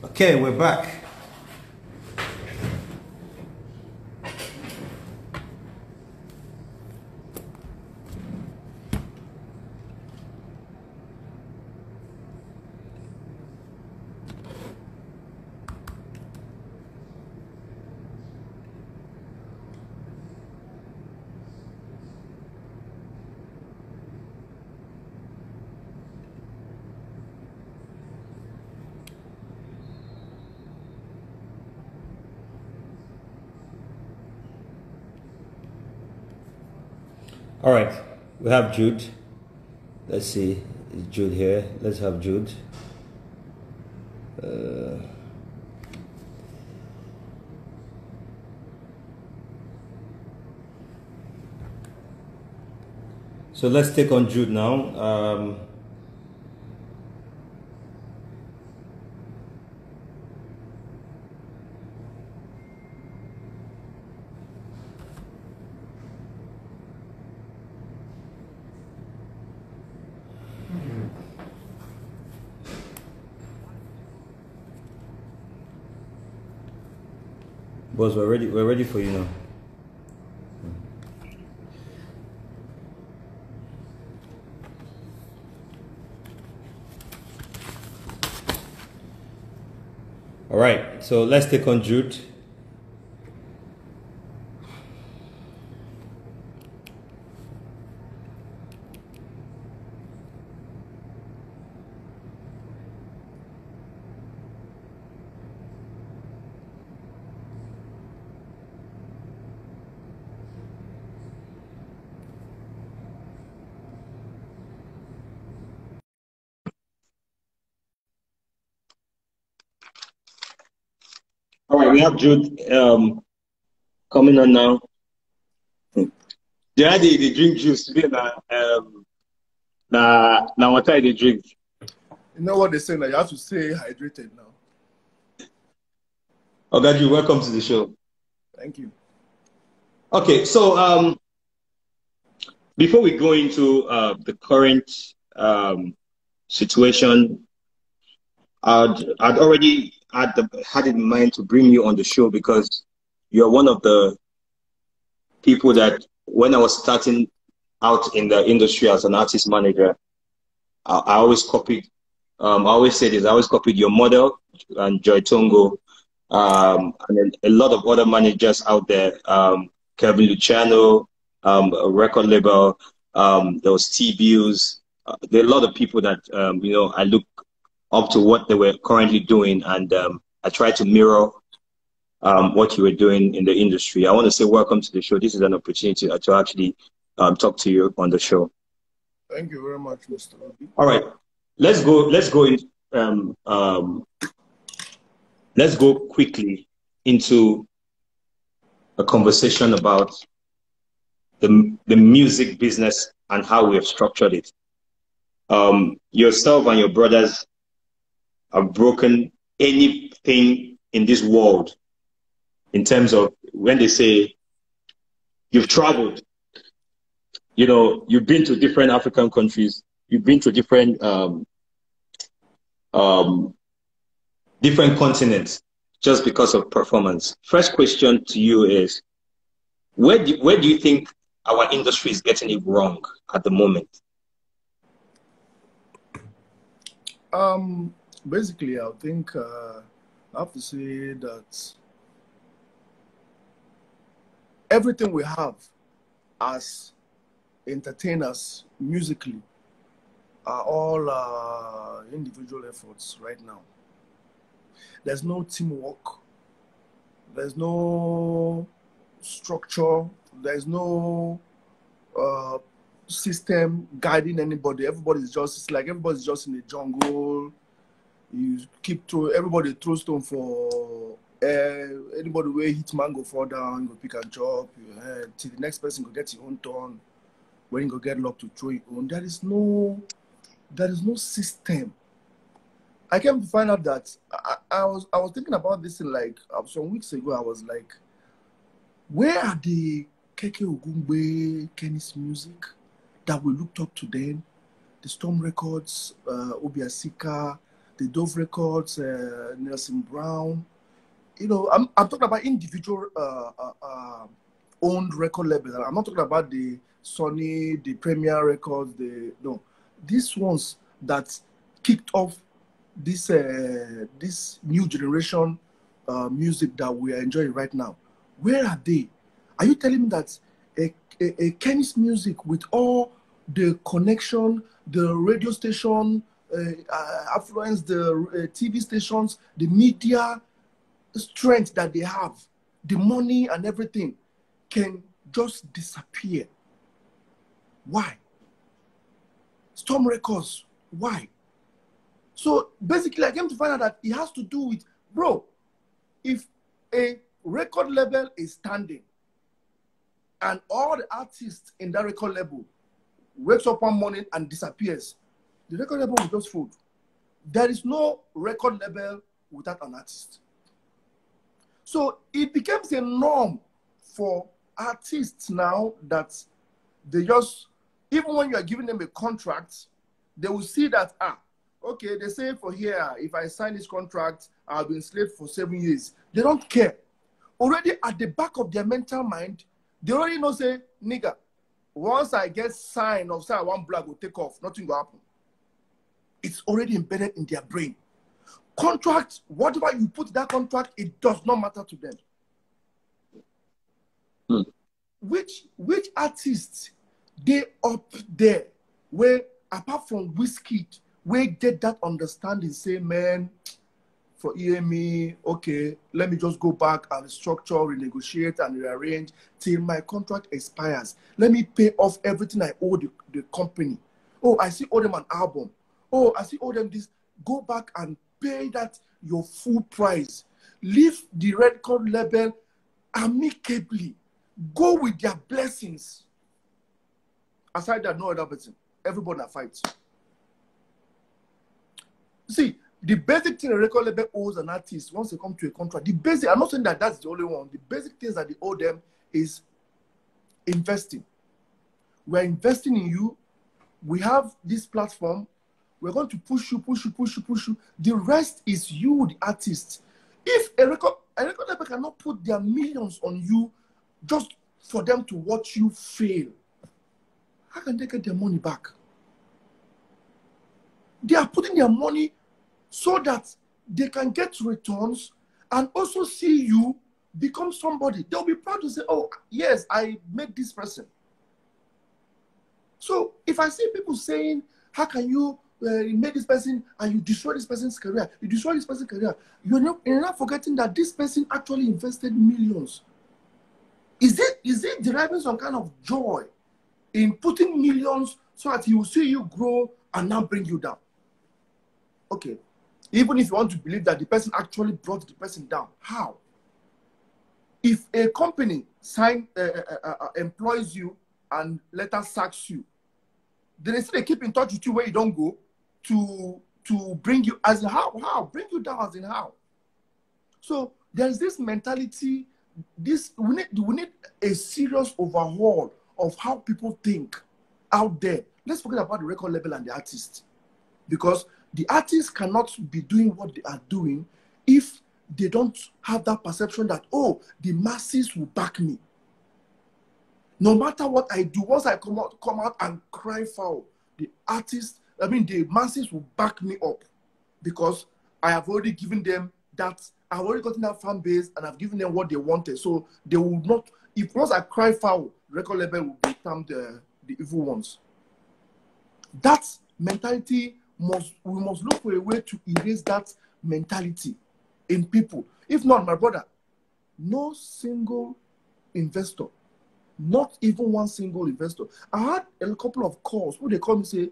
Okay, we're back. All right, we have Jude. Let's see, is Jude here? Let's have Jude. So let's take on Jude now. Boss, we're ready for you now. All right, so let's take on Jude. All right, we have Jude coming on now. The idea they drink juice today now what they drink. You know what they say now? You have to stay hydrated now. Okay, Jude, welcome to the show. Thank you. Okay, so before we go into the current situation, I'd already had it in mind to bring you on the show because you're one of the people that when I was starting out in the industry as an artist manager, I always copied. I always say this. I always copied your model and Joy Tongo, and then a lot of other managers out there. Kevin Luciano, a record label. There was T-Bills. There are a lot of people that I look up to what they were currently doing, and I try to mirror what you were doing in the industry. I want to say welcome to the show. This is an opportunity to actually talk to you on the show. Thank you very much, Mr. Obi. All right, let's go quickly into a conversation about the music business and how we have structured it. Yourself and your brothers have broken anything in this world in terms of when they say you've traveled, you've been to different African countries, you've been to different different continents just because of performance. First question to you is, where do you think our industry is getting it wrong at the moment? Basically, I think I have to say that everything we have as entertainers musically are all individual efforts right now. There's no teamwork. There's no structure. There's no system guiding anybody. Everybody's just in the jungle. You keep throwing, everybody throws stone for anybody where hit man go fall down, go pick and chop, till the next person go get your own turn. When you go get locked to throw your own. There is no system. I came to find out that I was thinking about this in like some weeks ago. I was like, where are the Keke Ogungbe, Kenny's music that we looked up to then? The Storm Records, Obiasika, the Dove Records, Nelson Brown. You know, I'm talking about individual owned record labels. I'm not talking about the Sony, the Premier Records, no. These ones that kicked off this this new generation music that we are enjoying right now. Where are they? Are you telling me that a Kenny's music with all the connection, the radio station, affluence, the TV stations, the media strength that they have, the money and everything, can just disappear? Why? Storm Records, why? So basically, I came to find out that it has to do with, bro, if a record label is standing and all the artists in that record label wakes up one morning and disappears, the record label will just fold. There is no record label without an artist. So it becomes a norm for artists now that they just, even when you are giving them a contract, they will see that, okay, they say for here, if I sign this contract, I'll be enslaved for 7 years. They don't care. Already at the back of their mental mind, they already know, say, nigga, once I get sign of say one black will take off, nothing will happen. It's already embedded in their brain. Contract, whatever you put in that contract, it does not matter to them. Which artists they up there where, apart from Whiskey, where get that understanding, say, man, for EME, okay, let me just go back and structure, renegotiate, and rearrange till my contract expires. Let me pay off everything I owe the company. Oh, I see owe them an album. Oh, I see owe them this. Go back and pay that your full price. Leave the record label amicably. Go with their blessings. Aside that, no other person. Everybody that fights. See, the basic thing a record label owes an artist once they come to a contract, the basic, I'm not saying that that's the only one. The basic things that they owe them is investing. We're investing in you. We have this platform. We're going to push you, push you, push you, push you. The rest is you, the artist. If a record label cannot put their millions on you just for them to watch you fail, how can they get their money back? They are putting their money so that they can get returns and also see you become somebody. They'll be proud to say, oh, yes, I made this person. So if I see people saying, how can you make this person and you destroy this person's career, you destroy this person's career, you're not forgetting that this person actually invested millions. Is it deriving some kind of joy in putting millions so that he will see you grow and now bring you down? Okay. Even if you want to believe that the person actually brought the person down, how? If a company employs you and later sacks you, then they keep in touch with you where you don't go to bring you as in how? Bring you down as in how? So there's this mentality, we need a serious overhaul of how people think out there. Let's forget about the record label and the artist. Because the artists cannot be doing what they are doing if they don't have that perception that, oh, the masses will back me. No matter what I do, once I come out and cry foul, the masses will back me up because I have already given them that, I've already gotten that fan base and I've given them what they wanted. So they will not, if once I cry foul, record label will become the evil ones. That mentality, we must look for a way to erase that mentality in people. If not, my brother, no single investor, not even one single investor. I had a couple of calls where they call me and say,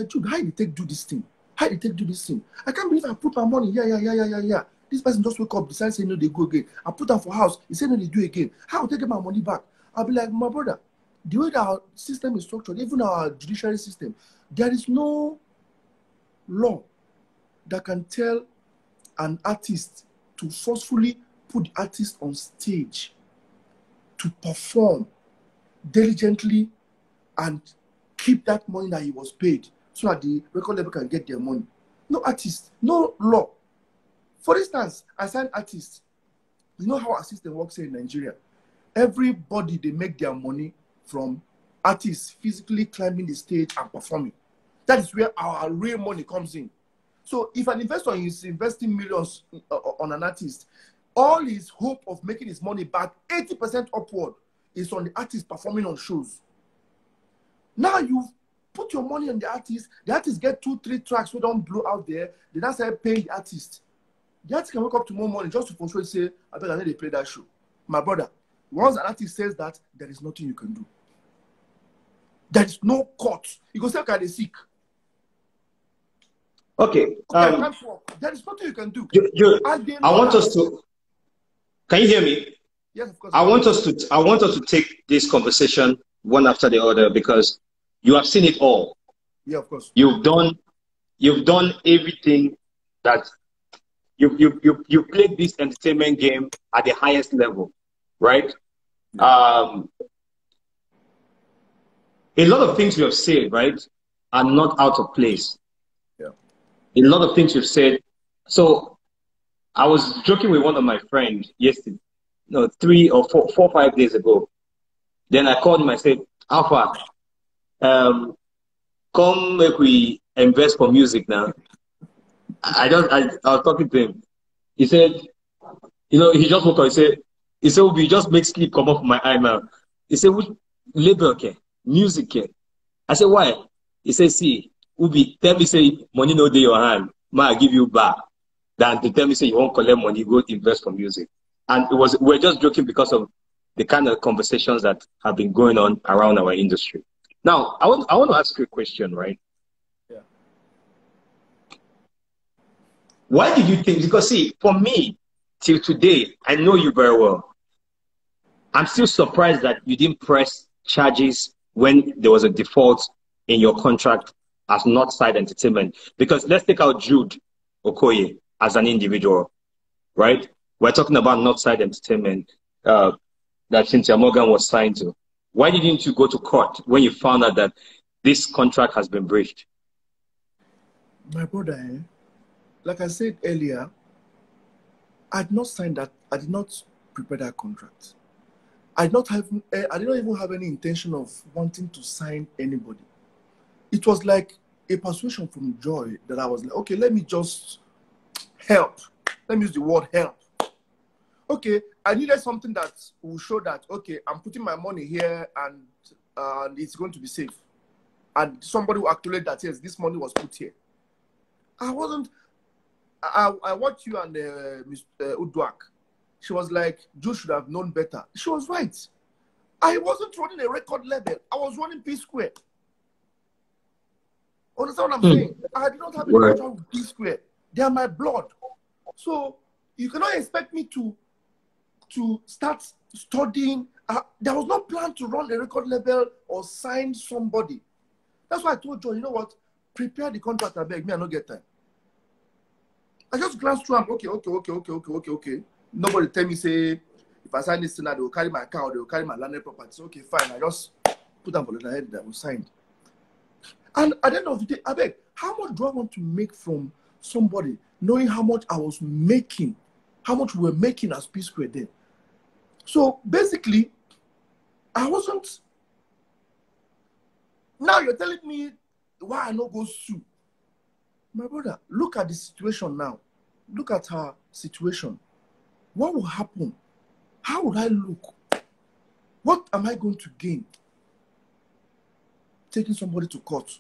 Jude, how did you take do this thing? How did you take do this thing? I can't believe I put my money. Yeah. This person just wake up, decide say no, they go again. I put them for house. He said no, they do again. How will they get my money back? I'll be like, my brother, the way that our system is structured, even our judiciary system, there is no law that can tell an artist to forcefully put the artist on stage to perform diligently and keep that money that he was paid so that the record label can get their money. No artist, no law. For instance, as an artist, you know how our system works here in Nigeria. Everybody, they make their money from artists physically climbing the stage and performing. That is where our real money comes in. So if an investor is investing millions on an artist, all his hope of making his money back 80% upward is on the artist performing on shows. Now you put your money on the artist get 2-3 tracks we don't blow out there, they now start paying the artist. The artist can wake up tomorrow morning just to for sure say, I bet I need to play that show. My brother, once an artist says that, there is nothing you can do. There is no court. You go say, okay, they sick. Okay. There is nothing you can do. I want us to. Can you hear me? Yes, of course. I want us to take this conversation one after the other because you have seen it all. Yeah, of course. You've done everything that you played this entertainment game at the highest level, right? Yeah. A lot of things you have said, right, are not out of place. Yeah. A lot of things you've said. So I was joking with one of my friends yesterday, 3 or 4 or 5 days ago. Then I called him. I said, Alpha, come make we invest for music now. I was talking to him. He said, he just woke up. He said, we just make sleep come off my eye now. He said, which label care? Music care. I said, why? He said, see, Ubi, tell me say money no dey your hand, I give you back. Than to tell me say you won't collect money, go invest for music. And we're just joking because of the kind of conversations that have been going on around our industry. Now, I want to ask you a question, right? Yeah. Why did you think? Because see, for me, till today, I know you very well. I'm still surprised that you didn't press charges when there was a default in your contract as Northside Entertainment. Because let's take out Jude Okoye as an individual, right? We're talking about Northside Entertainment that Cynthia Morgan was signed to. Why didn't you go to court when you found out that this contract has been breached? My brother, like I said earlier, I did not sign that. I did not prepare that contract. I did not even have any intention of wanting to sign anybody. It was like a persuasion from Joy that I was like, okay, let me just help. Let me use the word help. Okay, I needed something that will show that, okay, I'm putting my money here and it's going to be safe. And somebody will acknowledge that, yes, this money was put here. I watched you and Ms. Udwak. She was like, Joe should have known better. She was right. I wasn't running a record label. I was running P Square. Understand what I'm saying? I did not have any contract with P Square. They are my blood. So you cannot expect me to start studying. There was no plan to run a record label or sign somebody. That's why I told Joe, you know what? Prepare the contract, I beg me, I don't get time. I just glanced through and okay. Nobody tell me, say, if I sign this tonight, they will carry my car or they will carry my landed properties. Okay, fine. I just put them on the head that was signed. And at the end of the day, I beg, how much do I want to make from somebody knowing how much I was making, how much we were making as P Square then? So basically, I wasn't. Now you're telling me why I not go sue. My brother, look at the situation now. Look at her situation. What will happen? How would I look? What am I going to gain? Taking somebody to court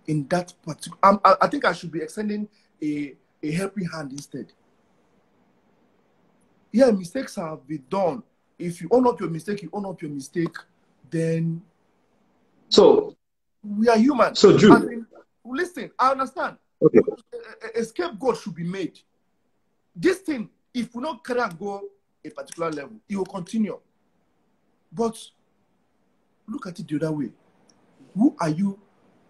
in that particular. I think I should be extending a helping hand instead. Yeah, mistakes have been done. If you own up your mistake, you own up your mistake, then so we are human. So Drew, listen, I understand. Okay. A scapegoat should be made. This thing, if we not cannot go a particular level, it will continue. But look at it the other way. Who are you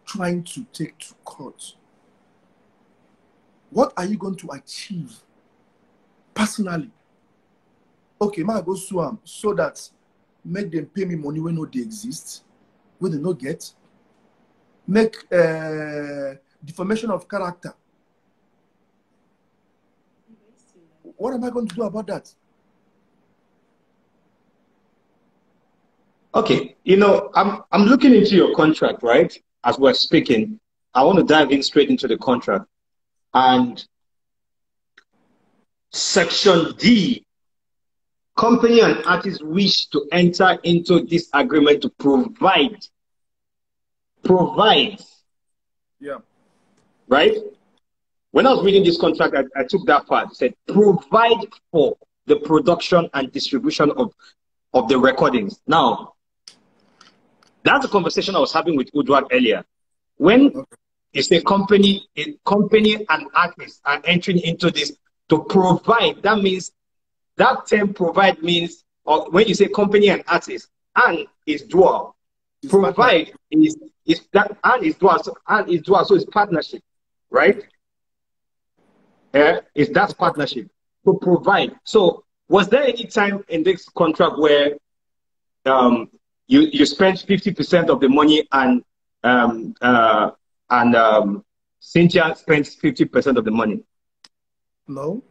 trying to take to court? What are you going to achieve personally? Okay, I go sue them so that make them pay me money when no they exist, when they no get. Make defamation of character. what am I going to do about that? Okay, I'm looking into your contract, right? As we're speaking, I want to dive in straight into the contract. And Section D, company and artists wish to enter into this agreement to provide, Yeah. right? When I was reading this contract, I took that part. It said, provide for the production and distribution of the recordings. Now, that's a conversation I was having with Udward earlier. When it's a company and artists are entering into this to provide, that means, that term provide means, or when you say company and artist, and is dual. It's Provide is that, and is dual, so it's partnership, right? Is that partnership to provide. So was there any time in this contract where you spent 50% of the money and Cynthia spent 50% of the money? No.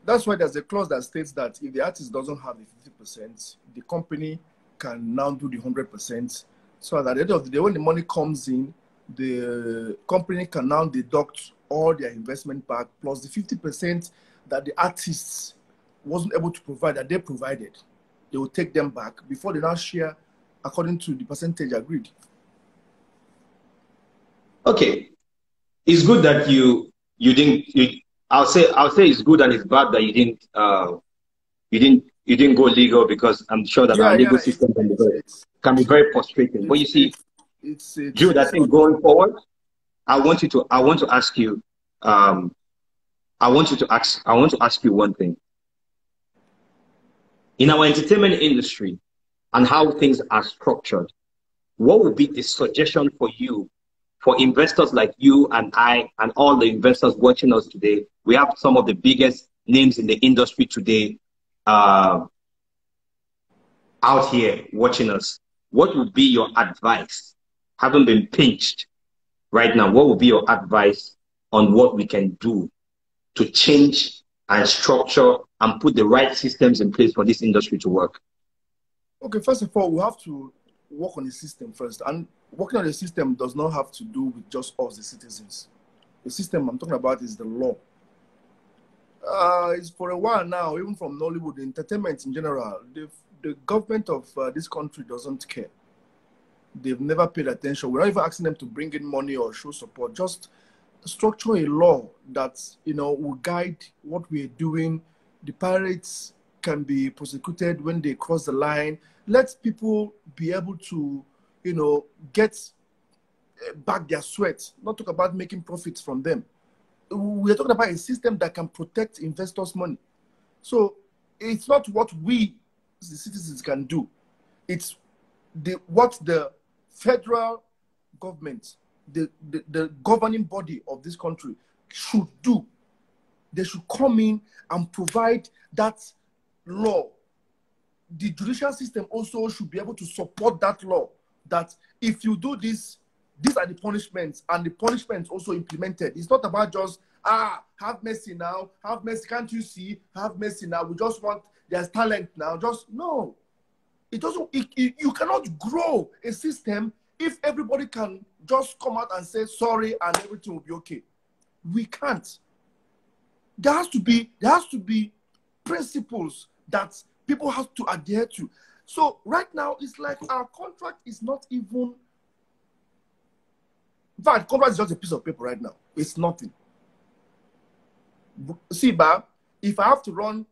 That's why there's a clause that states that if the artist doesn't have the 50%, the company can now do the 100%. So at the end of the day, when the money comes in, the company can now deduct all their investment back plus the 50% that the artists wasn't able to provide, that they provided. They will take them back before they now share according to the percentage agreed. Okay, it's good that you didn't. I'll say it's good and it's bad that you didn't go legal, because I'm sure that our legal system can be very frustrating. But you see, Jude, I think going forward, I want to ask you one thing. In our entertainment industry and how things are structured, what would be the suggestion for you, for investors like you and I and all the investors watching us today? We have some of the biggest names in the industry today out here watching us. What would be your advice, having been pinched right now? What would be your advice on what we can do to change and structure and put the right systems in place for this industry to work? Okay, first of all, we have to work on the system first. And working on the system does not have to do with just us, the citizens. The system I'm talking about is the law. It's for a while now, even from Nollywood, entertainment in general, the government of this country doesn't care. They've never paid attention. We're not even asking them to bring in money or show support. Just structure a law that, will guide what we're doing. The pirates can be prosecuted when they cross the line. Let people be able to, get back their sweat, not talk about making profits from them. We're talking about a system that can protect investors' money. So it's not what we, the citizens, can do. It's what the federal government, the governing body of this country should do. They should come in and provide that law. The judicial system also should be able to support that law, that if you do this, these are the punishments, and the punishments also implemented. It's not about just, have mercy now, have mercy, can't you see, have mercy now, we just want, there's talent now, just, no. It doesn't, you cannot grow a system if everybody can just come out and say sorry and everything will be okay. We can't. There has to be principles that people have to adhere to. So right now, it's like our contract is not even, in fact, contract is just a piece of paper right now. It's nothing. See, Ba, if I have to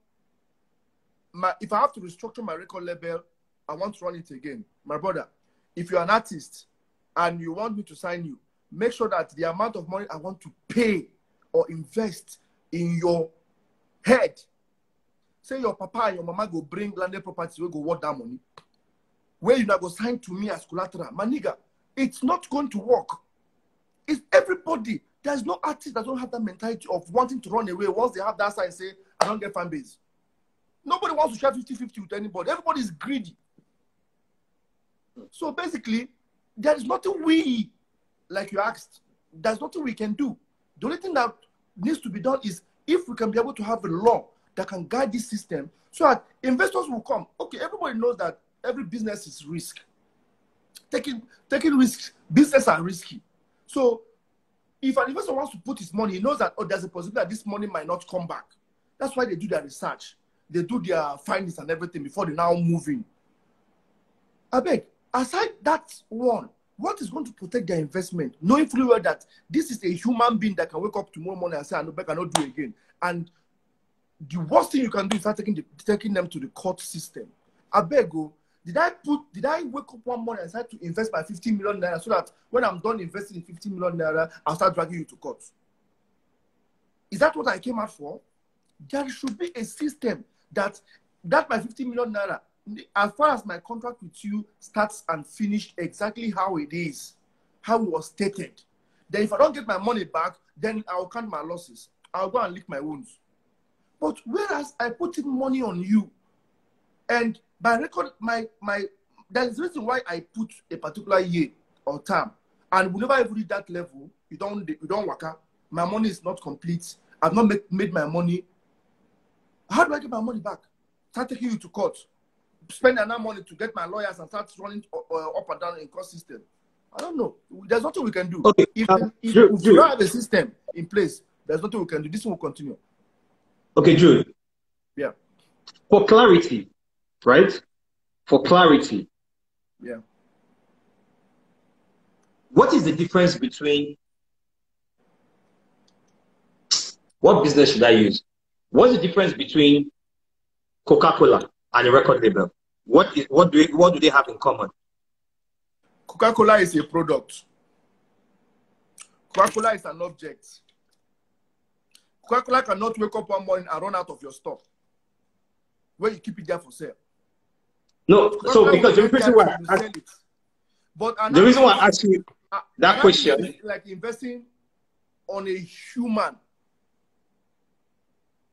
restructure my record label, I want to run it again. My brother, if you're an artist and you want me to sign you, make sure that the amount of money I want to pay or invest in your head, say your papa and your mama go bring landed properties, we go work that money, where you not go sign to me as collateral, my nigga, it's not going to work. It's everybody. There's no artist that don't have that mentality of wanting to run away once they have that sign, say, I don't get fan base. Nobody wants to share 50-50 with anybody. Everybody is greedy. So basically, there is nothing like you asked, there's nothing we can do. The only thing that needs to be done is if we can be able to have a law that can guide this system so that investors will come. Okay, everybody knows that every business is risk. Taking risks, business are risky. So if an investor wants to put his money, he knows that, oh, there's a possibility that this money might not come back. That's why they do their research. They do their findings and everything before they now move in. I beg, aside that one, what is going to protect their investment? Knowing fully well that this is a human being that can wake up tomorrow morning and say, I cannot do it again. And the worst thing you can do is start taking them to the court system. I beg, oh, did I wake up one morning and decide to invest my 15 million naira so that when I'm done investing in 15 million naira, I'll start dragging you to court? Is that what I came out for? There should be a system that my 15 million naira, as far as my contract with you starts and finished exactly how it is, how it was stated, then if I don't get my money back, then I'll count my losses. I'll go and lick my wounds. But whereas I put in money on you, and by record, there's a reason why I put a particular year or term, and we never even reach that level. You don't work out. My money is not complete. I've not made my money. How do I get my money back? Start taking you to court. Spend enough money to get my lawyers and start running up and down in court system. I don't know. There's nothing we can do. Okay. If we don't have a system in place, there's nothing we can do. This will continue. Okay, Jude. Yeah. For clarity, right? For clarity. Yeah. What is the difference between what business should I use? What's the difference between Coca-Cola and a record label? What do they have in common? Coca-Cola is a product. Coca-Cola is an object. Coca-Cola cannot wake up one morning and run out of your store where you keep it there for sale. No, so because the reason why the reason why I asked you that question, like investing on a human,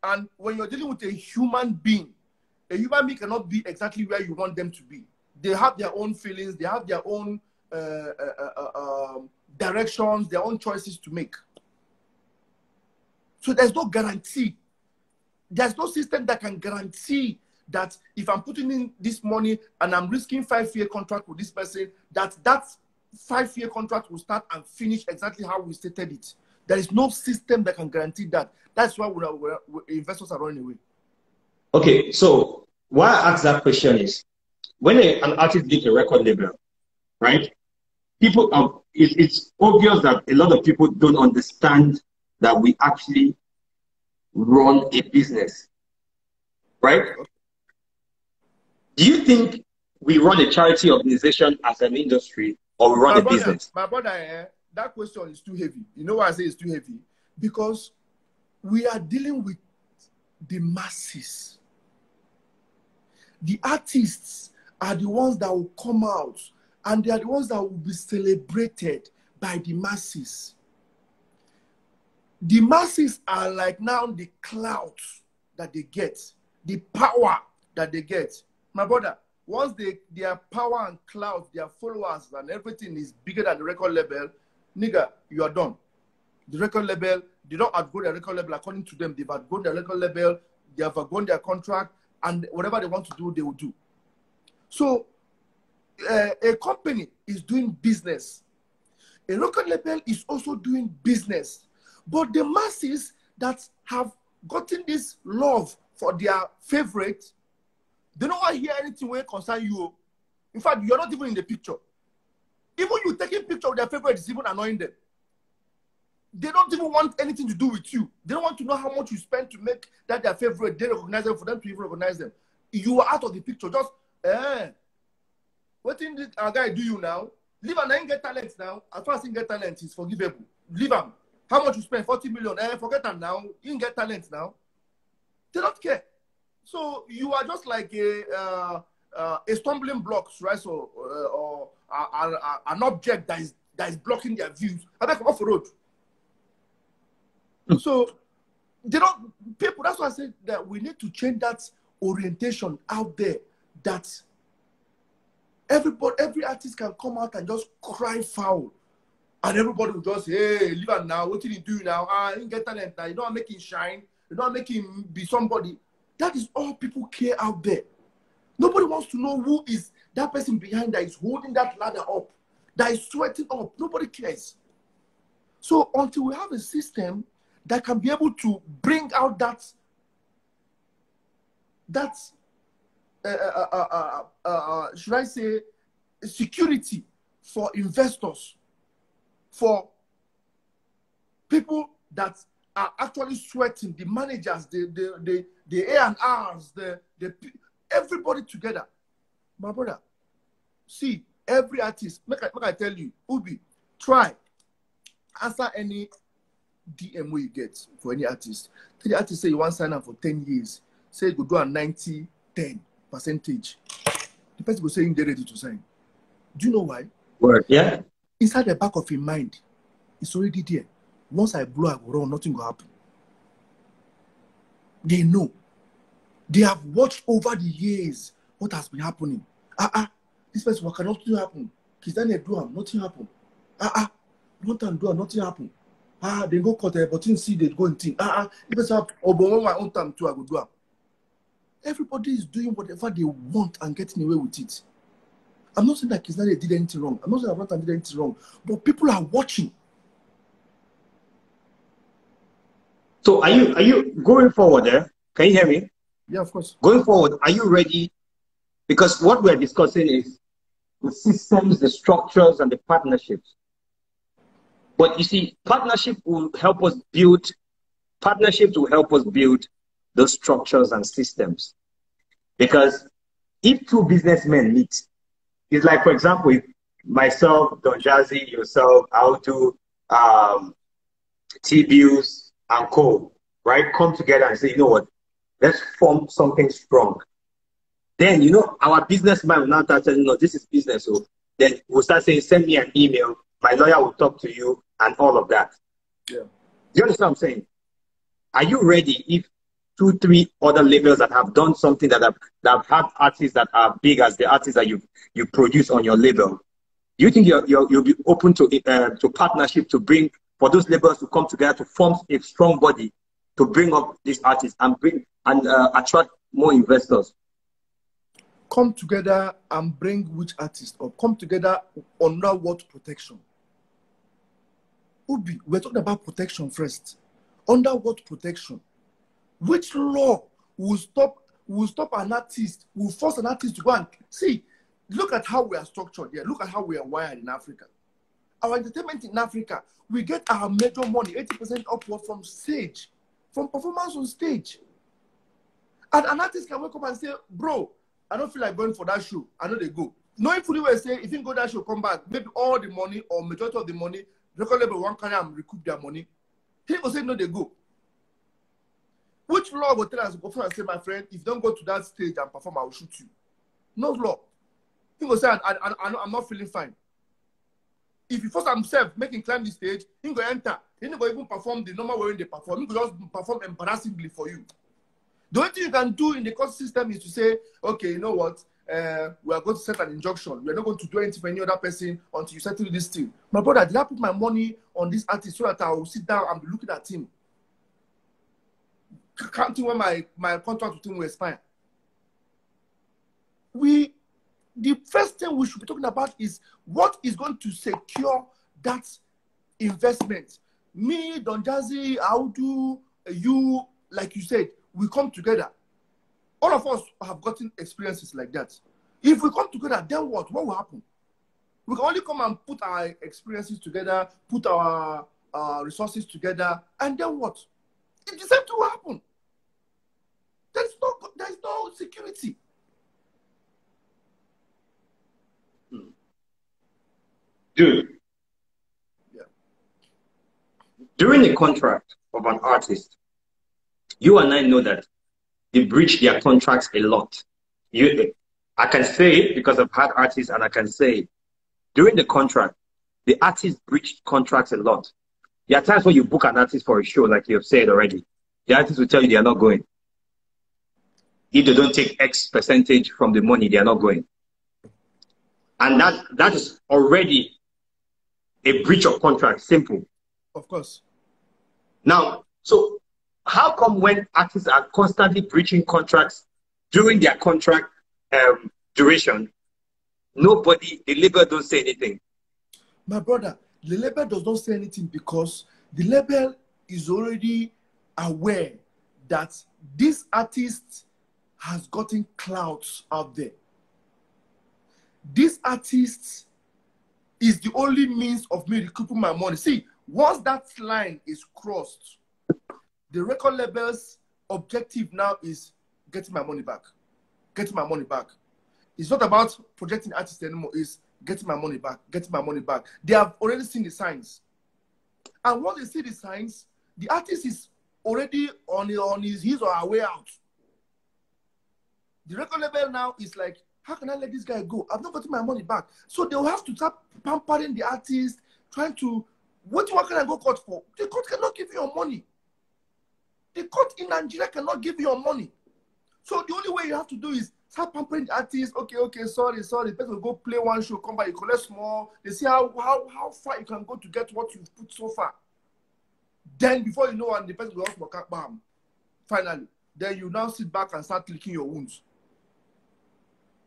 and when you're dealing with a human being cannot be exactly where you want them to be. They have their own feelings, they have their own directions, their own choices to make. So there's no guarantee. There's no system that can guarantee that if I'm putting in this money and I'm risking 5-year contract with this person, that 5-year contract will start and finish exactly how we stated it. There is no system that can guarantee that. That's why investors are running away. Okay, so why I ask that question is, when an artist gets a record label, right? People, it's obvious that a lot of people don't understand that we actually run a business, right? Do you think we run a charity organization as an industry, or we run a business? My brother, that question is too heavy. You know why I say it's too heavy? Because we are dealing with the masses. The artists are the ones that will come out, and they are the ones that will be celebrated by the masses. The masses are like now the clout that they get, the power that they get. My brother, once their power and clout, their followers and everything is bigger than the record label, nigga, you are done. The record label, they don't outgrow their record label according to them. They've outgrown their record label, they have outgrown their contract, and whatever they want to do, they will do. So a company is doing business. A record label is also doing business. But the masses that have gotten this love for their favorite, they don't want to hear anything when it concerns you. In fact, you're not even in the picture. Even you taking picture of their favorite is even annoying them. They don't even want anything to do with you. They don't want to know how much you spend to make that their favorite. They recognize them for them to even recognize them. You are out of the picture. Just, what did our guy do you now? Leave and I get talent now. As far as he get talent, he's forgivable. Leave him. How much you spend? 40 million. Forget them now. You can get talent now. They don't care. So you are just like a stumbling block, right? So or an object that is blocking their views. I beg come off the road. So they don't people. That's why I said that we need to change that orientation out there. That every artist can come out and just cry foul. And everybody will just say, hey, leave it now. What did he do now? He get talent now. You don't make him shine. You don't make him be somebody. That is all people care out there. Nobody wants to know who is that person behind that is holding that ladder up, that is sweating up. Nobody cares. So until we have a system that can be able to bring out should I say, security for investors, for people that are actually sweating, the managers, the A&Rs, everybody together. My brother, see, every artist, make I tell you, Ubi, try, answer any DM you get for any artist. Tell the artist say you want to sign up for 10 years. Say you go do a 90-10%. The person will say they're ready to sign. Do you know why? Word, yeah. Inside the back of your mind, it's already there. Once I blow, I go run, nothing will happen. They know. They have watched over the years what has been happening. This person, what cannot happen? Kizane do nothing happen. One time do nothing happen. They go cut but you see they go and think. This person have my own time too, I go do. Everybody is doing whatever they want and getting away with it. I'm not saying that Kizane did anything wrong. I'm not saying that Rotan did anything wrong. But people are watching. So are you going forward there? Can you hear me? Yeah, of course. Going forward, are you ready? Because what we're discussing is the systems, the structures, and the partnerships. But you see, partnerships will help us build those structures and systems. Because if two businessmen meet, it's like, for example, if myself, Don Jazzy, yourself, I'll do T-Bills and Co, right? Come together and say, you know what? Let's form something strong. Then, you know, our businessman will now start saying, no, this is business. So then we'll start saying, send me an email. My lawyer will talk to you and all of that. Yeah. Do you understand what I'm saying? Are you ready if 2-3 other labels that have done something that have had artists that are big as the artists that you produce on your label? Do you think you'll be open to partnership to bring for those labels to come together to form a strong body to bring up these artists and attract more investors? Come together and bring which artist up? Come together under what protection? Ubi, we're talking about protection first. Under what protection? Which law will stop an artist, will force an artist to go and see? Look at how we are structured here. Look at how we are wired in Africa. Our entertainment in Africa, we get our major money, 80% upward from stage, from performance on stage. And an artist can wake up and say, bro, I don't feel like going for that show. I know they go. Knowing fully well, say, if you go that show, come back, maybe all the money or majority of the money, record label one can and recoup their money. He will say, no, they go. Which law will tell us to go and say, my friend, if you don't go to that stage and perform, I will shoot you? No law. He will say, I'm not feeling fine. If he force himself, make him climb the stage, he will enter. He will even perform the normal way they perform. He will just perform embarrassingly for you. The only thing you can do in the court system is to say, okay, you know what? We are going to set an injunction. We are not going to do anything for any other person until you settle this thing. My brother, did I put my money on this artist so that I will sit down and be looking at him? Counting when my contract with him will expire. The first thing we should be talking about is what is going to secure that investment. Me, Don Jazzy, Audu, you, like you said, we come together. All of us have gotten experiences like that. If we come together, then what? What will happen? We can only come and put our experiences together, put our resources together, and then what? The same thing will happen. There's no security. Dude, yeah. During the contract of an artist, you and I know that they breach their contracts a lot. I can say it because I've had artists, and I can say it. During the contract, the artists breached contracts a lot. There are times when you book an artist for a show, like you have said already, the artist will tell you they are not going. If they don't take X percentage from the money, they are not going. And that is already a breach of contract, simple. Of course. Now, so how come when artists are constantly breaching contracts during their contract duration, nobody, the label don't say anything? My brother, the label does not say anything because the label is already aware that this artist has gotten clouds out there. This artist is the only means of me recouping my money. See, once that line is crossed, the record label's objective now is getting my money back. Getting my money back. It's not about projecting artists anymore. It's getting my money back. Getting my money back. They have already seen the signs. And once they see the signs, the artist is already on his or her way out. The record label now is like, how can I let this guy go? I've not gotten my money back. So they'll have to start pampering the artist, trying to, what can I go court for? The court cannot give you your money. The court in Nigeria cannot give you your money. So the only way you have to do is start pampering the artist. Okay, sorry. The person will go play one show, come back, you collect small. They see how far you can go to get what you've put so far. Then before you know, and the person will also work, bam. Finally, then you now sit back and start licking your wounds.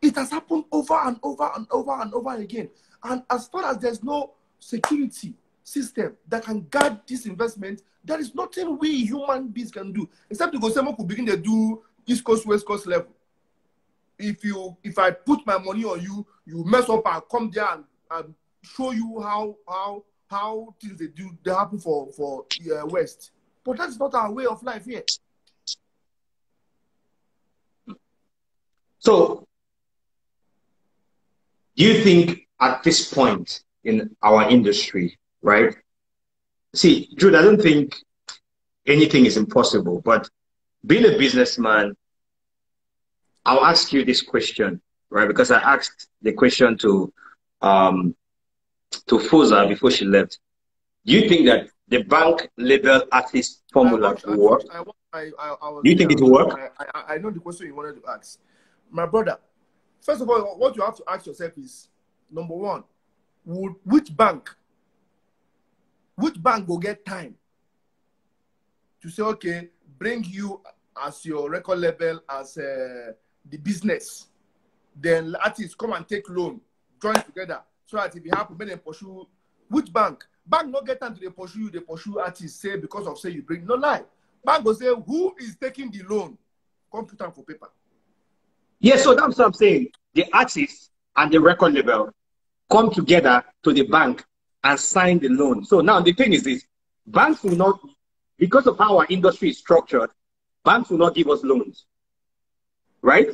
It has happened over and over again. And as far as there's no security system that can guard this investment, there is nothing we human beings can do. Except to go someone could begin to do East Coast, West Coast level. If I put my money on you, you mess up, I'll come there and show you how things they happen for West. But that's not our way of life here. So, do you think at this point in our industry, right? See, Jude, I don't think anything is impossible, but being a businessman, I'll ask you this question, right? Because I asked the question to Foza before she left. Do you think that the bank label artist formula will work? Do you think it will work? I know the question you wanted to ask. My brother, first of all, what you have to ask yourself is, number one, which bank will get time to say, okay, bring you as your record label as the business, then artists come and take loan, join together, so that if you have to make them pursue, which bank not get time to they pursue artists, say because of say you bring, no lie. Bank will say, who is taking the loan? Come put them for paper. Yeah, so that's what I'm saying. The artist and the record label come together to the bank and sign the loan. So now the thing is this, banks will not, because of how our industry is structured, banks will not give us loans, right?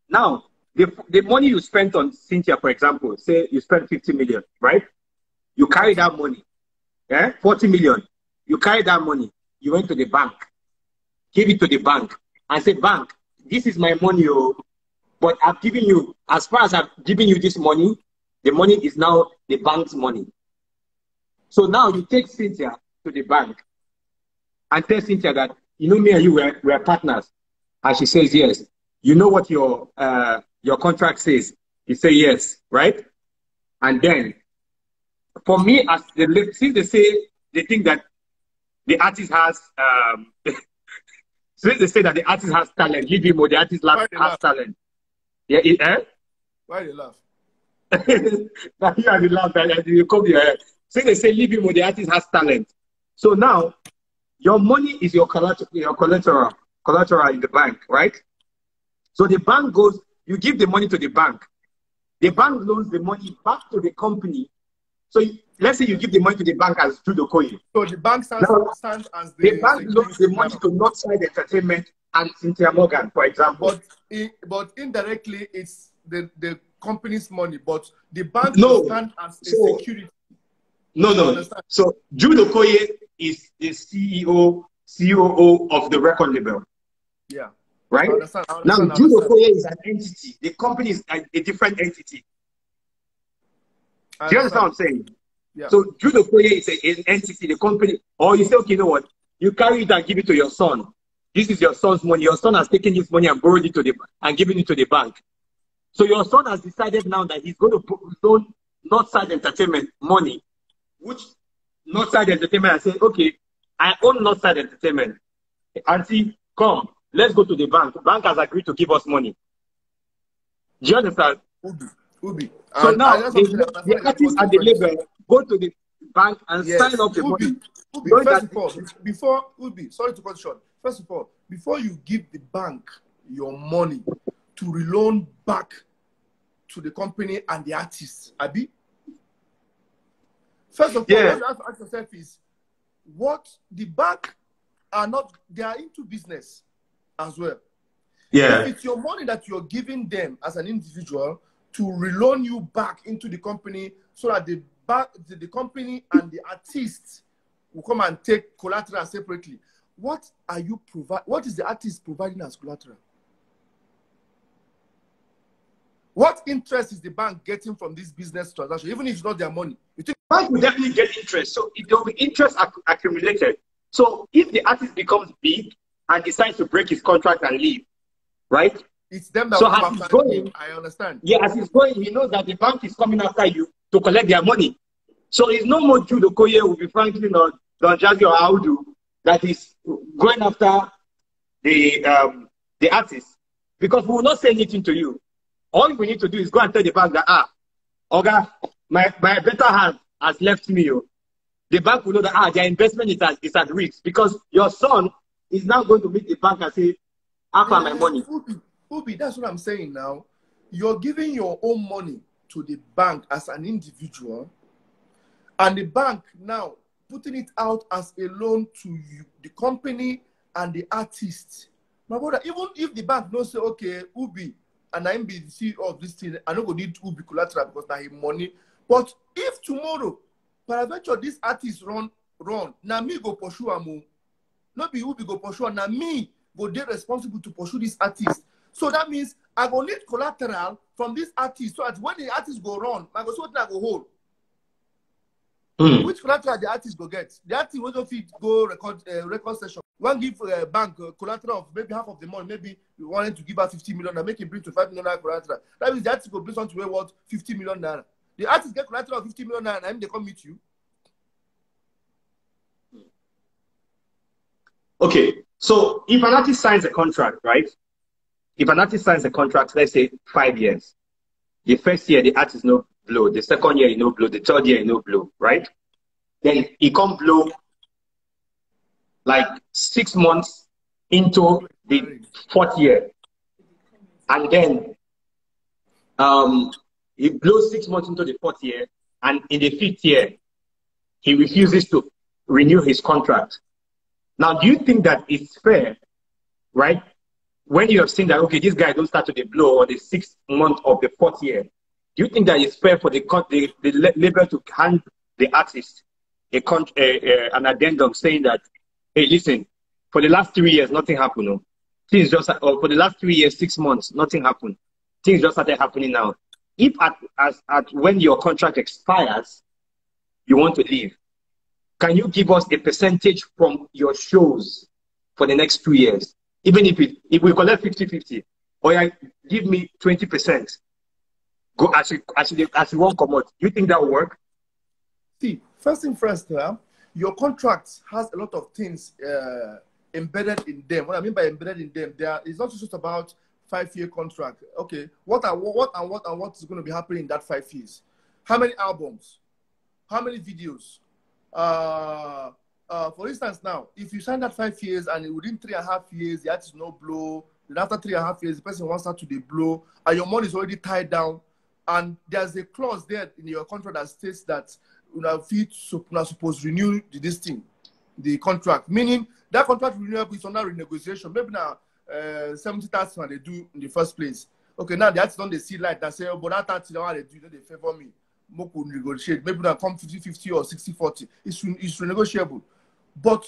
Now, the money you spent on Cynthia, for example, say you spent 50 million, right? You carry that money, 40 million. You carry that money, you went to the bank, give it to the bank, and say, bank, this is my money, but I've given you, as far as I've given you this money, the money is now the bank's money. So now you take Cynthia to the bank and tell Cynthia that, you know, me and you, we're partners. And she says, yes. You know what your contract says? You say yes, right? And then, for me, as since they say, they think that the artist has, since they say that the artist has talent, leave him or the artist has talent. Yeah, Why do you laugh? Now you are the laugh and you come here. So they say leave him or the artist has talent. So now your money is your collateral in the bank, right? So the bank goes, you give the money to the bank. The bank loans the money back to the company. So let's say you give the money to the bank as Jude Okoye. So the bank stands as the bank loans the money to Northside Entertainment and Cynthia Morgan, for example. But indirectly, it's the company's money, but the bank stands as a security. No. So Jude Okoye is the COO of the record label. Yeah. Right? I understand. Now, Jude Okoye is an entity. The company is a different entity. Do you understand what I'm saying? Yeah. So Jude Okoye is an entity, the company. Or you say, okay, you know what? You carry it and give it to your son. This is your son's money. Your son has taken this money and borrowed it and given it to the bank. So your son has decided now that he's going to loan Northside Entertainment money, which Northside Entertainment has said, okay, I own Northside Entertainment. Auntie, come, let's go to the bank. The bank has agreed to give us money. Do you understand? Ubi. So And I now know something that the artist and the label go to the bank and sign yes, up the money. Ubi. Knowing First that, of all, before Ubi, sorry to cut short. First of all, before you give the bank your money to reloan back to the company and the artist, Abi. First of all, what you have to ask yourself is, what the bank are not, they are into business as well. yeah, If it's your money that you're giving them as an individual to reloan you back into the company so that the company and the artist will come and take collateral separately, what are you what is the artist providing as collateral? What interest is the bank getting from this business transaction, even if it's not their money? You think the bank will definitely get interest. So if there will be interest accumulated. So if the artist becomes big and decides to break his contract and leave, right? it's them that So will come as he's after him? going, I understand. yeah, as he's going, he knows that the bank is coming after you to collect their money. So it's no more Jude Okoye will be Franklin or Don Jazzy or Audu that is going after the artist, because we will not say anything to you. All we need to do is go and tell the bank that Oga, my better hand has left me. The bank will know that their investment is at risk, because your son is now going to meet the bank and say, "How far my money?" Ubi, that's what I'm saying now. You're giving your own money to the bank as an individual, and the bank now putting it out as a loan to you, the company and the artist. My brother, even if the bank don't say, okay, Ubi, and I'm the CEO of this thing, I don't go need Ubi collateral because I have money. But if tomorrow, peradventure, this artist run, now me go pursue am, not be Ubi go pursue, now me go dey responsible to pursue this artist. So that means I go need collateral from this artist, so that when the artist go run, I go see what I go hold. Which collateral the artist go get? The artist will not fit go record session. One give bank collateral of maybe half of the money. Maybe we wanted to give her 50 million and make him bring to 5 million naira collateral. That means the artist go bring something worth 50 million naira. The artist get collateral of 50 million naira and they come meet you. Okay, so if an artist signs a contract, right? If an artist signs a contract, let's say 5 years, the first year the artist no blow, the second year he no blow, the third year he no blow, right? Then he come blow like 6 months into the fourth year, and then he blows 6 months into the fourth year, and in the fifth year he refuses to renew his contract. Now, do you think that it's fair, right? When you have seen that, okay, this guy don't start to the blow on the 6th month of the fourth year, do you think that it's fair for the label to hand the artist an addendum saying that, hey, listen, for the last 3 years, nothing happened. No? Things just, or for the last 3 years, 6 months, nothing happened. Things just started happening now. If when your contract expires, you want to leave, can you give us a percentage from your shows for the next 2 years? Even if we collect 50-50, or you give me 20%, go as you won't come out. Do you think that will work? See, first thing first, your contract has a lot of things embedded in them. What I mean by embedded in them, it's not just about 5-year contract. Okay, what is going to be happening in that 5 years? How many albums? How many videos? For instance, now, if you sign that 5 years and within 3.5 years, the artist no blow, then after 3.5 years, the person wants start to the blow, and your money is already tied down, and there's a clause there in your contract that states that you're not supposed to renew this thing, the contract, meaning that contract renewal is under renegotiation. Maybe now 70,000 they do in the first place. Okay, now the artist don't they see light and say, oh, but that 30 they do, they favor me. More could negotiate. Maybe now come 50-50 or 60-40. It's renegotiable. But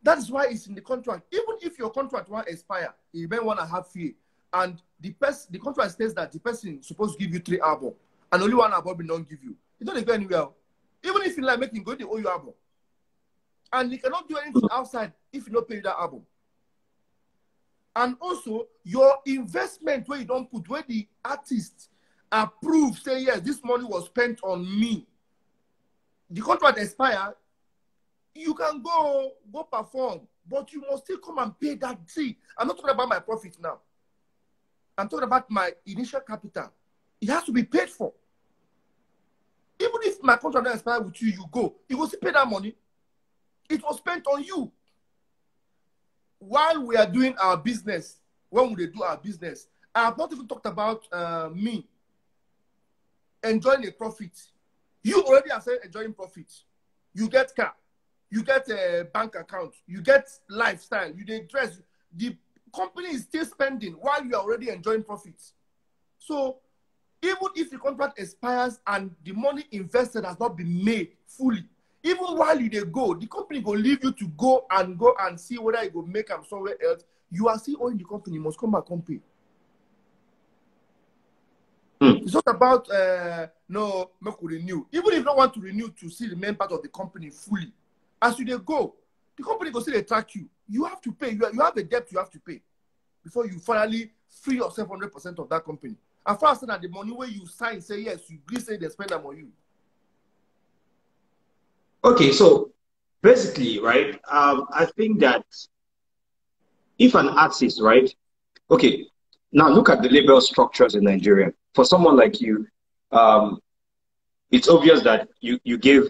that is why it's in the contract. Even if your contract will expire, you may 1.5 years, and the contract says that the person is supposed to give you 3 albums, and only 1 album will not give you. It don't go anywhere. Even if you like making go, they owe you album. And you cannot do anything outside if you don't pay that album. And also, your investment where you don't put, where the artist approve, say, yes, this money was spent on me. The contract expire, You can go perform, but you must still come and pay that fee. I'm not talking about my profit now. I'm talking about my initial capital. It has to be paid for. Even if my contract doesn't expire with you, you go. You will still pay that money. It was spent on you. While we are doing our business, when we do our business, I have not even talked about me enjoying a profit. You already are saying enjoying profit. You get car, you get a bank account, you get lifestyle, you get dress. The company is still spending while you are already enjoying profits. So even if the contract expires and the money invested has not been made fully, even while you go, the company will leave you to go and see whether you go make them somewhere else. You are still owing the company. You must come back and pay. It's not about no, make we renew. Even if you don't want to renew to see the main part of the company fully, as you go, the company will still track you. You have to pay. You have a debt you have to pay before you finally free yourself 100% of that company. As far as that the money where you sign, say yes, you agree, say they spend them on you. Okay, so basically, right? I think that if an artist, right? Okay, now look at the label structures in Nigeria. For someone like you, it's obvious that you gave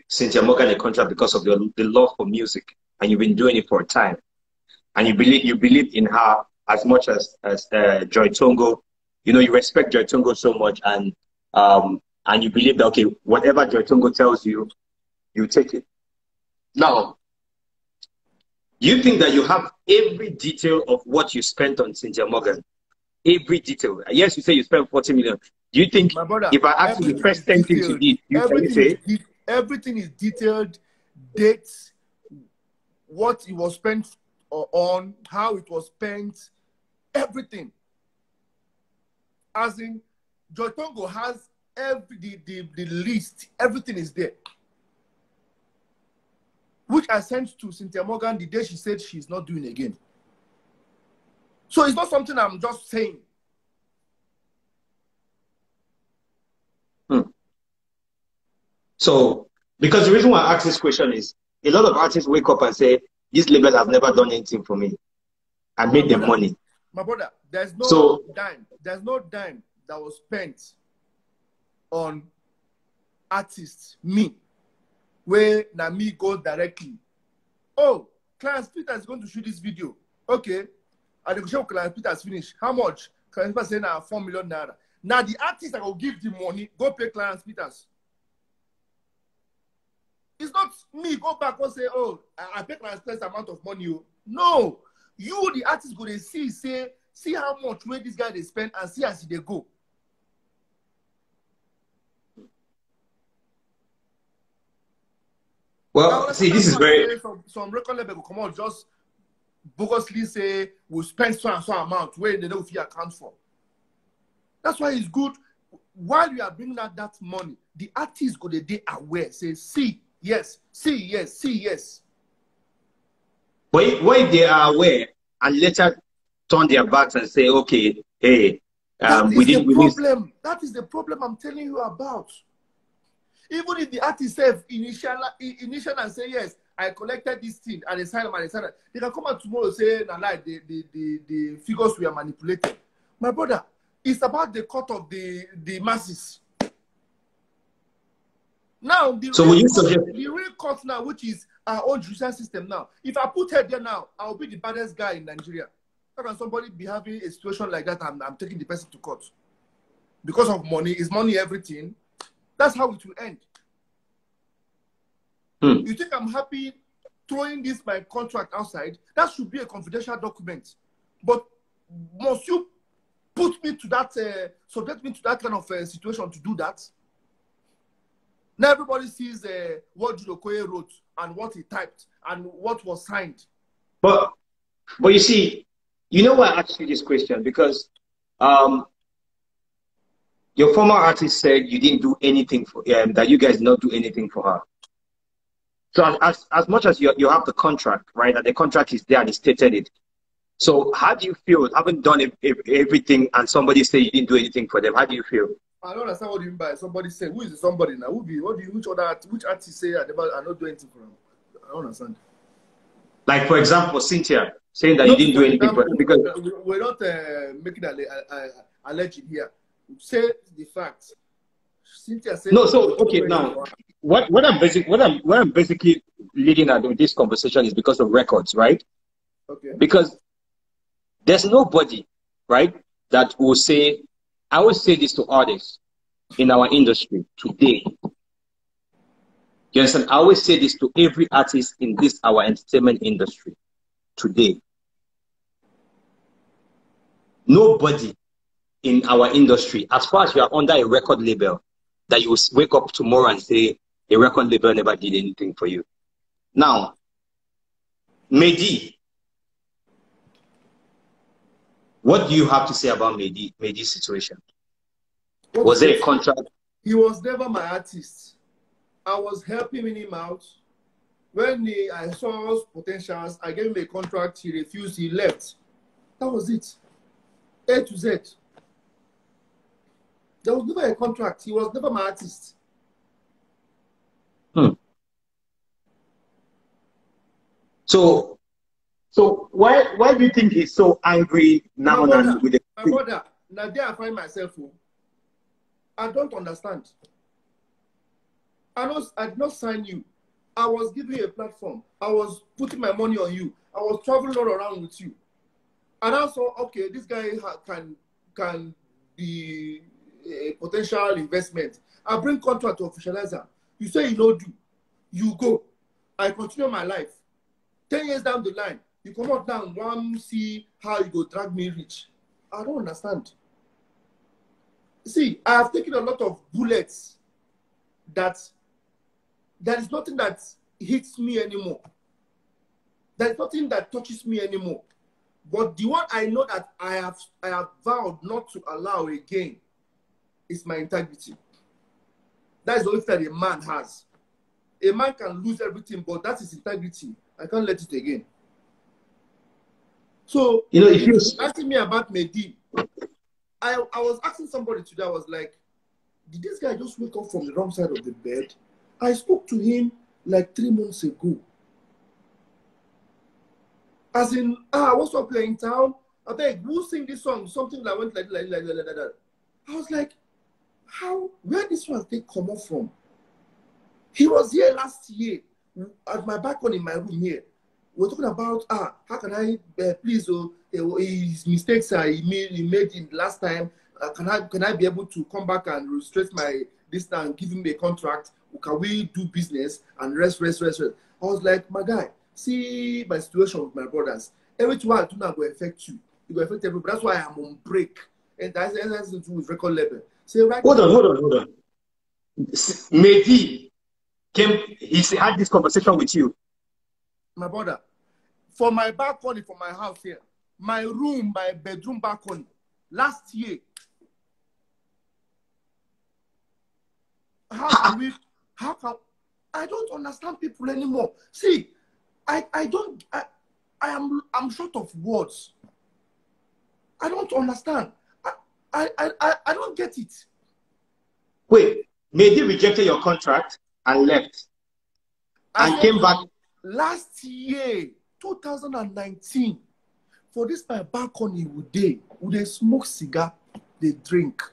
Cynthia Morgan a contract because of the love for music, and you've been doing it for a time, and you believe in her as much as Joy Tongo. You know, you respect Joy Tongo so much, and you believe that okay, whatever Joy Tongo tells you, you take it. Now, do you think that you have every detail of what you spent on Cynthia Morgan? Every detail. Yes, you say you spent 40 million. Do you think, my brother, if I ask you the first 10 things you did, can you say? Everything is detailed, dates, what it was spent on, how it was spent, everything. As in, Joy Tongo has the list, everything is there. Which I sent to Cynthia Morgan the day she said she's not doing again. So it's not something I'm just saying. So, because the reason why I ask this question is, a lot of artists wake up and say, this label has never done anything for me. I made them money. My brother, there's no dime that was spent on artists, me, where now me go directly. Oh, Clarence Peter is going to shoot this video. Okay. And the show Clarence Peter's finished. How much? Clarence Peter saying now 4 million naira. Now the artist that will give the money, go pay Clarence Peters. It's not me go back and say, oh, I pay Clarence Peters amount of money. No. You, the artist, go to see how much where this guy they spend and see as they go. Well, see, this is very... Some record label will come out just bogusly say, we'll spend so and so amount where they don't feel account for. That's why it's good. While you are bringing out that money, the artist go they aware, say, see, yes, see, yes, see, yes. But if they are aware and later turn their backs and say, okay, hey, we didn't release... That is the problem I'm telling you about. Even if the artist says initial and say, yes, I collected this thing and they sign them and they sign it, they can come out tomorrow and say, nah, like, the figures were manipulated. My brother, it's about the cut of the masses. Now, the real cut now, which is our own judicial system now. If I put her there now, I'll be the baddest guy in Nigeria. How can somebody be having a situation like that and I'm taking the person to court? Because of money, is money everything? That's how it will end. You think I'm happy throwing my contract outside? That should be a confidential document. But must you put me to that, subject me to that kind of situation to do that? Now everybody sees what Okoye wrote and what he typed and what was signed. But you see, you know why I asked you this question? Because your former artist said you didn't do anything for that you guys did not do anything for her. So as much as you have the contract, right, that the contract is there and it stated it. So how do you feel having done everything and somebody say you didn't do anything for them? How do you feel? I don't understand what you mean by somebody say. Who is the somebody now? Who be? What do you? Which artist say I not do anything for him? I don't understand. Like for example, Cynthia saying that you Not didn't for do anything for example. because We're not making alleged here. Say the facts. Cynthia said no. you So did okay, anything now for her. what I'm basically leading at with this conversation is because of records, right? Okay. Because there's nobody, right, that will say. I always say this to artists in our industry today. You understand? I always say this to every artist in this our entertainment industry today. Nobody in our industry, as far as you are under a record label, that you will wake up tomorrow and say a record label never did anything for you. Now, Mehdi, what do you have to say about Mehdi's situation? What Was is there it? a contract? He was never my artist. I was helping him out. When I saw his potentials, I gave him a contract. He refused. He left. That was it. A to Z. There was never a contract. He was never my artist. Hmm. So why do you think he's so angry now and with the My brother, now there I find myself. I don't understand. I did not sign you. I was giving you a platform. I was putting my money on you. I was traveling all around with you. And I saw, okay, this guy can be a potential investment. I bring contract to officializer. You say you don't do. You go. I continue my life. 10 years down the line, you come out now and one see how you go drag me rich. I don't understand. See, I have taken a lot of bullets that there is nothing that hits me anymore. There is nothing that touches me anymore. But the one I know that I have vowed not to allow again is my integrity. That is the only thing that a man has. A man can lose everything, but that is integrity. I can't let it again. So, if you're you asking me about Mehdi, I was asking somebody today, I was like, did this guy just wake up from the wrong side of the bed? I spoke to him like 3 months ago. As in, what's up here in town? I beg, who sing this song? Something that went like that. I was like, where this one thing come up from? He was here last year at my balcony in my room here. We're talking about, how can I please, his mistakes he made in last time. Can I be able to come back and restrict my this and give him a contract? Can we do business and rest? I was like, my guy, see my situation with my brothers. Everything I do now will affect you. It will affect everybody. That's why I'm on break. And that's to do with record level. Say right hold now, on. Mehdi he had this conversation with you. my brother, for my balcony, for my house here, my room, my bedroom balcony, last year. How can I don't understand people anymore. See, I'm short of words. I don't understand. I don't get it. Wait, Mehdi rejected your contract and left and came back Last year, 2019, for this my balcony would they smoke cigar, they drink.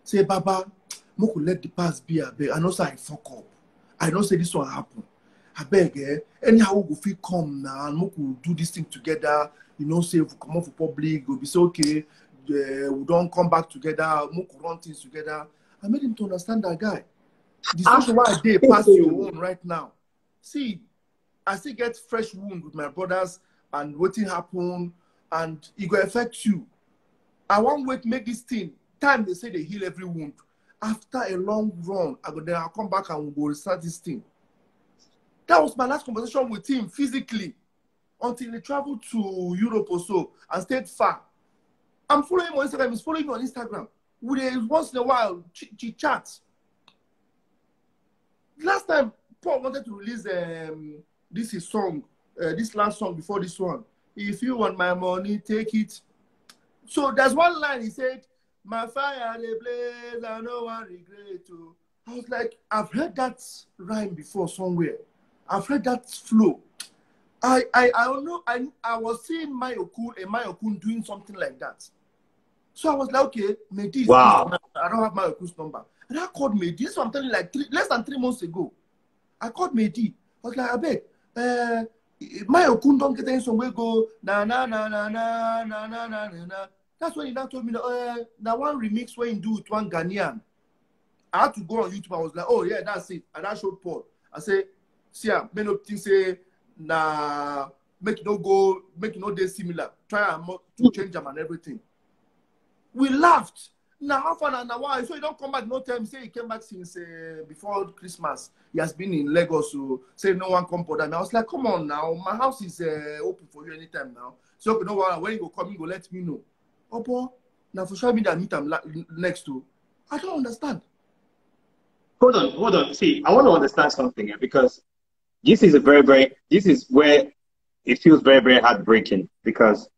Say, Baba, Moku let the past be a beg. I know say I fuck up. I know say this will happen. I beg, anyhow we go fit come now and Moku do this thing together. You know, say if we come out for public, we'll be so okay. We don't come back together. Moku run things together. I made him to understand that guy. The situation why they pass your own right now. See, I still get fresh wound with my brothers and waiting happen and it will affect you. I won't wait make this thing. Time they say they heal every wound. After a long run, I'll come back and we'll restart this thing. That was my last conversation with him physically until he traveled to Europe or so and stayed far. I'm following him on Instagram. He's following me on Instagram. Once in a while, chat. Last time, Paul wanted to release this song, this last song before this one. If you want my money, take it. So there's one line he said, My fire they blaze, I no one regret to. I was like, I've heard that rhyme before somewhere. I've heard that flow. I don't know. I was seeing Mayokun and Mayokun doing something like that. So I was like, okay, Mehdi is Wow. I don't have Mayokun's number. And I called Mehdi. This was, I'm telling you, like less than 3 months ago. I called Mehdi. I was like, I beg, Mayokun don't get any somewhere go, na na na na na na na na na. That's when he now told me that one remix where he do with one Ghanaian. I had to go on YouTube. I was like, oh yeah, that's it. And I showed Paul. I say, see, many of things say, nah, make it no go, make it no day similar. Try to change them and everything. We laughed. Now, how far now? Why? So he don't come back no time. Say he came back since before Christmas. He has been in Lagos, so say no one come for that. I was like, come on now. My house is open for you anytime now. So you know what? When you go come, you go let me know. Oh, boy. Now for sure, me that meet him next to. I don't understand. Hold on. See, I want to understand something here because this is this is where it feels very, very heartbreaking because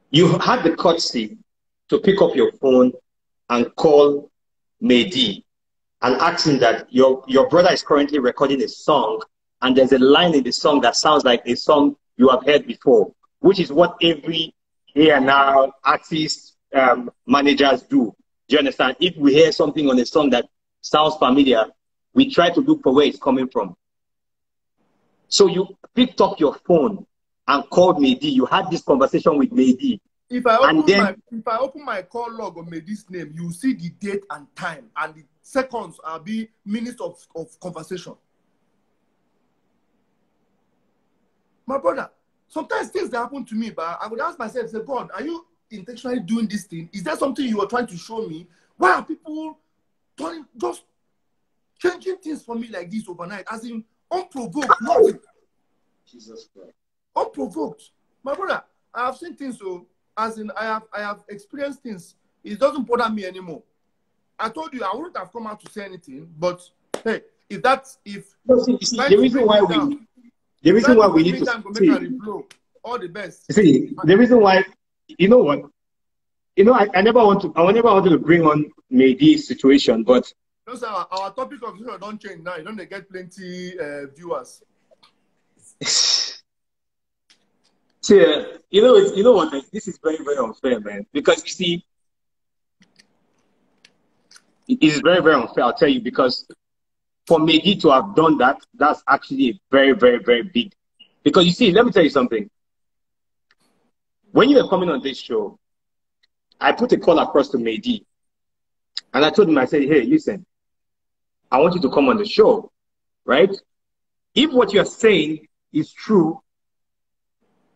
you had the courtesy to pick up your phone and call Mehdi and ask him that your brother is currently recording a song and there's a line in the song that sounds like a song you have heard before, which is what every here now artists, managers do. Do you understand? If we hear something on a song that sounds familiar, we try to look for where it's coming from. So you picked up your phone and called Mehdi. You had this conversation with Mehdi. If I open my call log on Mehdi's name, you see the date and time, and the seconds will be minutes of conversation. My brother, sometimes things that happen to me, but I would ask myself, say, God, are you intentionally doing this thing? Is there something you are trying to show me? Why are people just changing things for me like this overnight? As in, unprovoked, nothing. Jesus Christ. Unprovoked. My brother, I have seen things, so as in I have experienced things. It doesn't bother me anymore. I told you I wouldn't have come out to say anything, but hey, if no, see, the reason why we need to see, all the best. See, the reason why, you know what? You know, I never wanted to bring on Mehdi's situation, but no, sir, our topic of discussion don't change now. You don't get plenty viewers. See, you know what? This is very, very unfair, man. Because you see, it is very, very unfair. I'll tell you, because for Mehdi to have done that, that's actually very, very, very big. Because you see, let me tell you something. When you were coming on this show, I put a call across to Mehdi, and I told him, I said, hey, listen, I want you to come on the show, right? If what you're saying is true,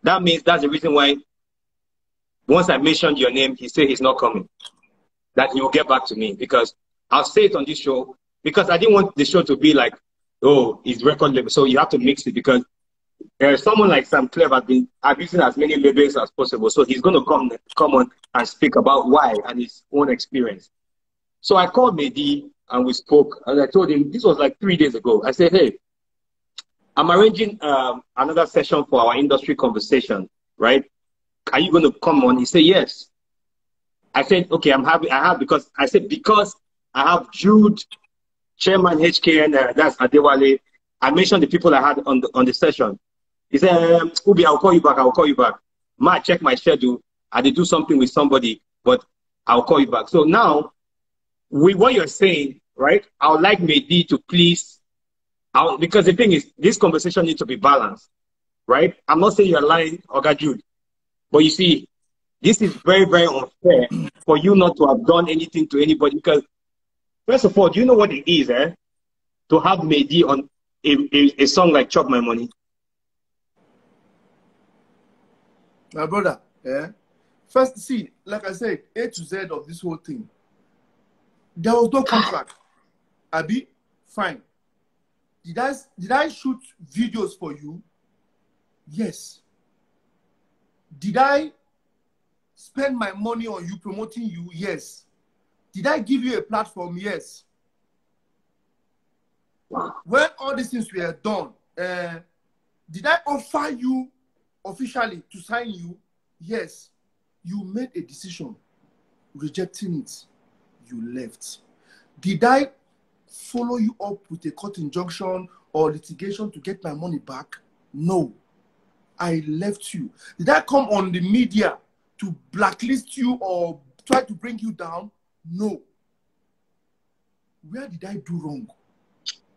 that means that's the reason why once I mentioned your name, he said he's not coming, that he will get back to me, because I'll say it on this show, because I didn't want the show to be like, oh, it's record label. So you have to mix it, because someone like Sam Cleve has been abusing as many labels as possible. So he's going to come on and speak about why and his own experience. So I called Mehdi and we spoke, and I told him, this was like 3 days ago. I said, hey, I'm arranging another session for our industry conversation, right? Are you going to come on? He said, yes. I said, okay, I'm happy. Because I have Jude, Chairman HKN, that's Adewale. I mentioned the people I had on the session. He said, Ubi, I'll call you back. Might check my schedule. I did do something with somebody, but I'll call you back. So now, with what you're saying, right, I would like Mehdi to please, because the thing is, this conversation needs to be balanced, right? I'm not saying you're lying, Oga Jude, but you see, this is very, very unfair for you not to have done anything to anybody, because, first of all, do you know what it is, to have Mehdi on a song like Chop My Money? My brother, first, see, like I said, A to Z of this whole thing, there was no contract. Abi, fine. Did I shoot videos for you? Yes. Did I spend my money on you, promoting you? Yes. Did I give you a platform? Yes. When all these things were done, did I offer you officially to sign you? Yes. You made a decision rejecting it. You left. Did I follow you up with a court injunction or litigation to get my money back? No. I left you. Did I come on the media to blacklist you or try to bring you down? No. Where did I do wrong?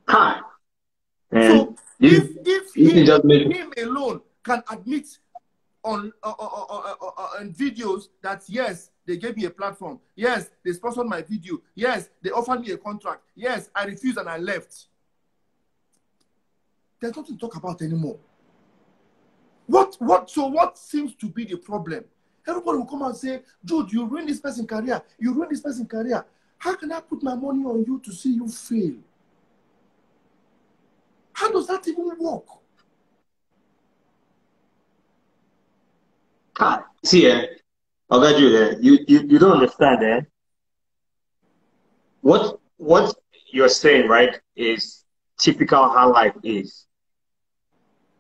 Hi. So if him alone can admit on videos that yes, they gave me a platform, yes, they sponsored my video, yes, they offered me a contract, yes, I refused and I left. There's nothing to talk about anymore. So what seems to be the problem? Everybody will come and say, Jude, you ruined this person's career. You ruined this person's career. How can I put my money on you to see you fail? How does that even work? See, you don't understand, What you're saying, right, is typical how life is.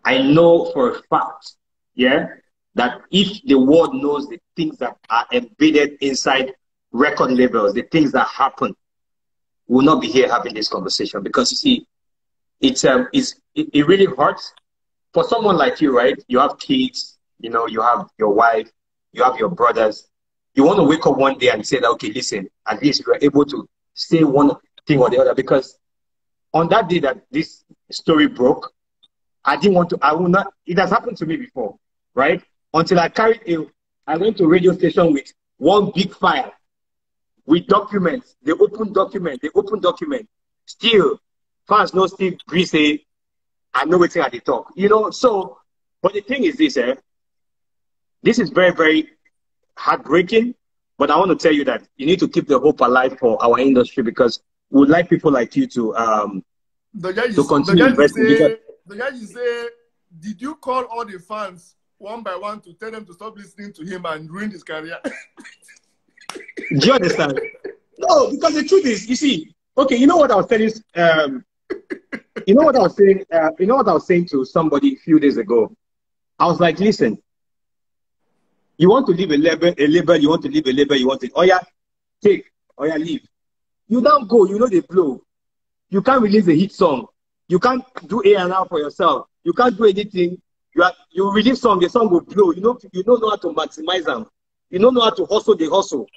I know for a fact, that if the world knows the things that are embedded inside record labels, the things that happen, we'll not be here having this conversation. Because you see, it really hurts for someone like you, right? You have kids, you have your wife, you have your brothers. You want to wake up one day and say that, okay, listen, at least you are able to say one thing or the other. Because on that day that this story broke, I will not, it has happened to me before, right? Until I went to a radio station with one big file with documents, the open document. Still, fans no still agree say, I know what's at the talk. So, but the thing is this, this is very, very heartbreaking, but I want to tell you that you need to keep the hope alive for our industry, because we would like people like you to continue investing. The guy you say, did you call all the fans one by one to tell them to stop listening to him and ruin his career? Do you understand? No, because the truth is, you see, okay, you know what I was telling you know what I was saying? You know what I was saying to somebody a few days ago? I was like, listen, you want to leave a label, you want to leave a label, you want to, leave. You don't go, they blow. You can't release a hit song. You can't do A&R for yourself. You can't do anything. You release song, the song will blow. You don't know how to maximize them. You don't know how to hustle the hustle.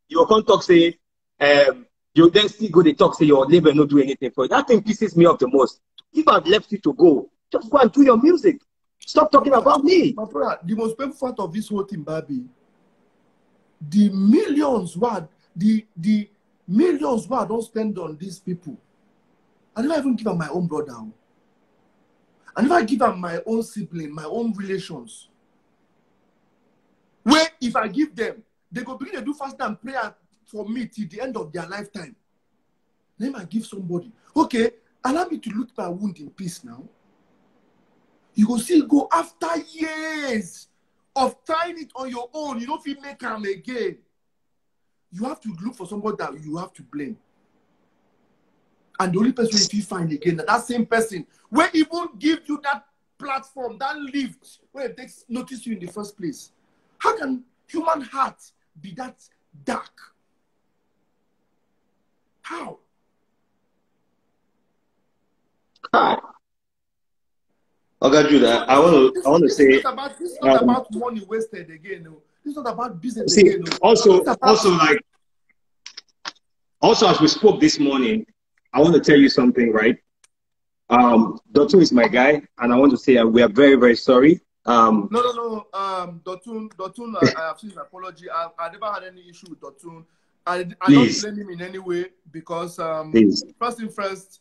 You can't talk, say, you then still go, they talk, say your label not do anything for you. That thing pisses me off the most. If I've left you to go, just go and do your music. Stop talking about me. My brother, the most painful part of this whole thing, Babi, the millions I don't spend on these people. I never even give them my own brother. I never give them my own sibling, my own relations. Where if I give them, they go begin to do fast and prayer for me till the end of their lifetime. Then I give somebody. Okay, allow me to look my wound in peace now. You go see, go after years of trying it on your own. You don't feel make them again. You have to look for somebody that you have to blame. And the only person if you find again, that same person will even give you that platform, that lift, where it takes notice you in the first place. How can human heart be that dark? How? Okay, Jude, I want to say this is not about money wasted again. No. This is not about business see, again. No. Also, as we spoke this morning, I want to tell you something, right? Dotun is my guy, and I want to say we are very, very sorry. No. Dotun, I have seen his apology. I never had any issue with Dotun. I don't blame him in any way because first thing first,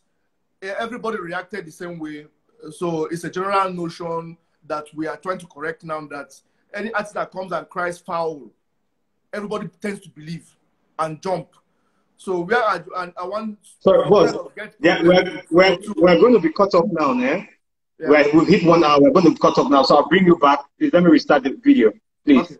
everybody reacted the same way. So it's a general notion that we are trying to correct now, that any artist that comes and cries foul, everybody tends to believe and jump. So I want. Sorry, boss. We're going to be cut off now, eh? Yeah. We've hit 1 hour. We're going to be cut off now. So I'll bring you back. Please let me restart the video, please. Okay.